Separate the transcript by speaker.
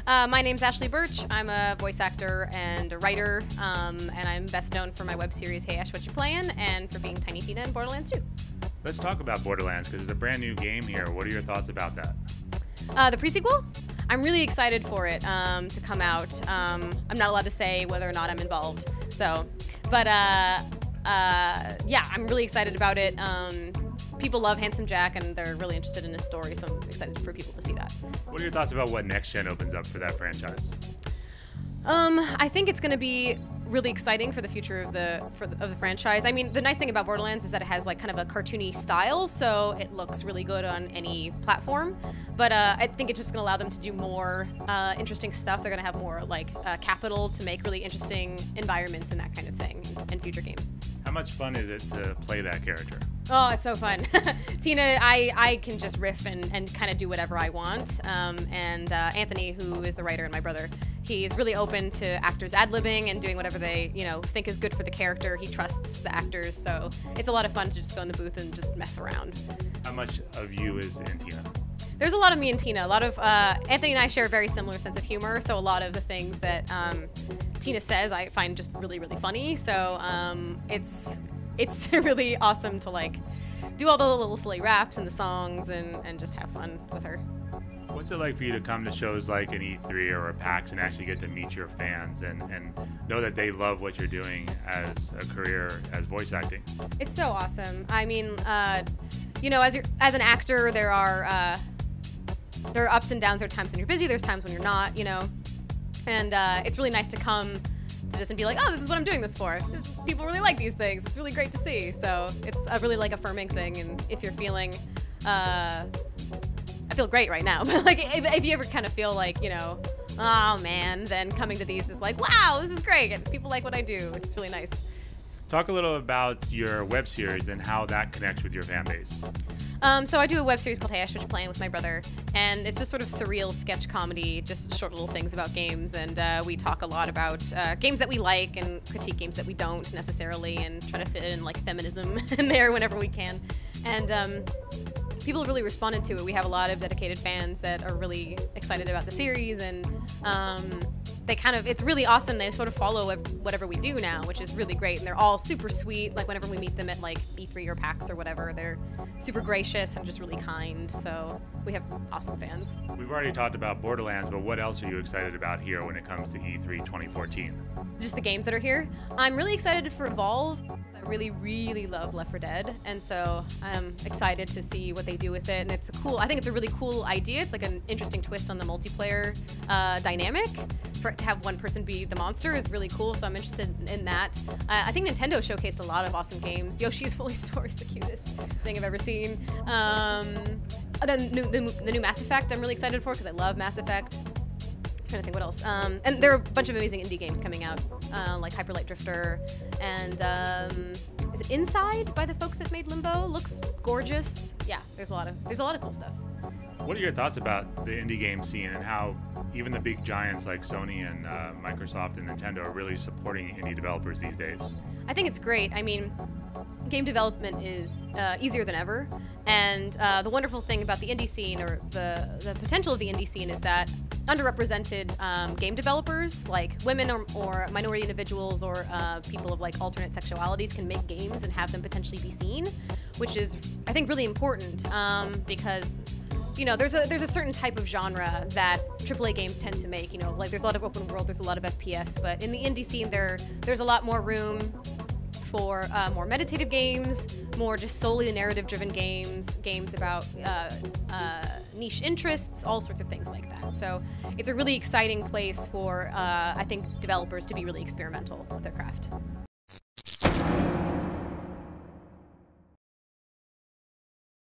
Speaker 1: My name's Ashly Burch. I'm a voice actor and a writer, and I'm best known for my web series Hey Ash, What You Playin', and for being Tiny Tina in Borderlands 2.
Speaker 2: Let's talk about Borderlands, because it's a brand new game here. What are your thoughts about that?
Speaker 1: The pre-sequel? I'm really excited for it to come out. I'm not allowed to say whether or not I'm involved, but yeah, I'm really excited about it. People love Handsome Jack, and they're really interested in his story, so I'm excited for people to see that.
Speaker 2: What are your thoughts about what next gen opens up for that franchise?
Speaker 1: I think it's going to be really exciting for the future of the franchise. I mean, the nice thing about Borderlands is that it has like kind of a cartoony style, so it looks really good on any platform. But I think it's just going to allow them to do more interesting stuff. They're going to have more like capital to make really interesting environments and that kind of thing in future games.
Speaker 2: How much fun is it to play that character?
Speaker 1: Oh, it's so fun. Tina, I can just riff and kind of do whatever I want. And Anthony, who is the writer and my brother, he's really open to actors ad-libbing and doing whatever they, think is good for the character. He trusts the actors, so it's a lot of fun to just go in the booth and just mess around.
Speaker 2: How much of you is in Tina?
Speaker 1: There's a lot of me and Tina. A lot of Anthony and I share a very similar sense of humor, so a lot of the things that Tina says I find just really, really funny. So it's really awesome to like do all the little silly raps and the songs and just have fun with her.
Speaker 2: What's it like for you to come to shows like an E3 or a PAX and actually get to meet your fans and know that they love what you're doing as a career as voice acting?
Speaker 1: It's so awesome. I mean, as an actor, there are ups and downs. There are times when you're busy. There's times when you're not. And it's really nice to come to this and be like, oh, this is what I'm doing this for. People really like these things. It's really great to see. So it's a really like affirming thing. And if you're feeling, I feel great right now. But like, if you ever kind of feel like, oh man, then coming to these is like, wow, this is great. And people like what I do. It's really nice.
Speaker 2: Talk a little about your web series and how that connects with your fan base.
Speaker 1: So I do a web series called Hey Ash, What You Playin' with my brother, and it's just sort of surreal sketch comedy, just short little things about games, and we talk a lot about games that we like and critique games that we don't necessarily, and try to fit in like feminism in there whenever we can. And people really responded to it. We have a lot of dedicated fans that are really excited about the series, and it's really awesome. They sort of follow whatever we do now, which is really great. And they're all super sweet. Like whenever we meet them at like E3 or PAX or whatever, they're super gracious and just really kind. So we have awesome fans.
Speaker 2: We've already talked about Borderlands, but what else are you excited about here when it comes to E3 2014?
Speaker 1: Just the games that are here. I'm really excited for Evolve. I really, really love Left 4 Dead, and so I'm excited to see what they do with it. And I think it's a really cool idea. It's like an interesting twist on the multiplayer dynamic. To have one person be the monster is really cool, so I'm interested in that. I think Nintendo showcased a lot of awesome games. Yoshi's Woolly Store is the cutest thing I've ever seen. Then the new Mass Effect I'm really excited for because I love Mass Effect. I'm trying to think what else. And there are a bunch of amazing indie games coming out, like Hyper Light Drifter, and is it Inside by the folks that made Limbo? Looks gorgeous. Yeah, there's a lot of cool stuff.
Speaker 2: What are your thoughts about the indie game scene and how even the big giants like Sony and Microsoft and Nintendo are really supporting indie developers these days?
Speaker 1: I think it's great. I mean, game development is easier than ever, and the wonderful thing about the indie scene, or the potential of the indie scene, is that underrepresented game developers, like women or minority individuals or people of like alternate sexualities, can make games and have them potentially be seen, which is, I think, really important because there's a certain type of genre that AAA games tend to make. Like there's a lot of open world, there's a lot of FPS, but in the indie scene there's a lot more room for more meditative games, more just solely narrative-driven games about niche interests, all sorts of things like that. So it's a really exciting place for, I think, developers to be really experimental with their craft.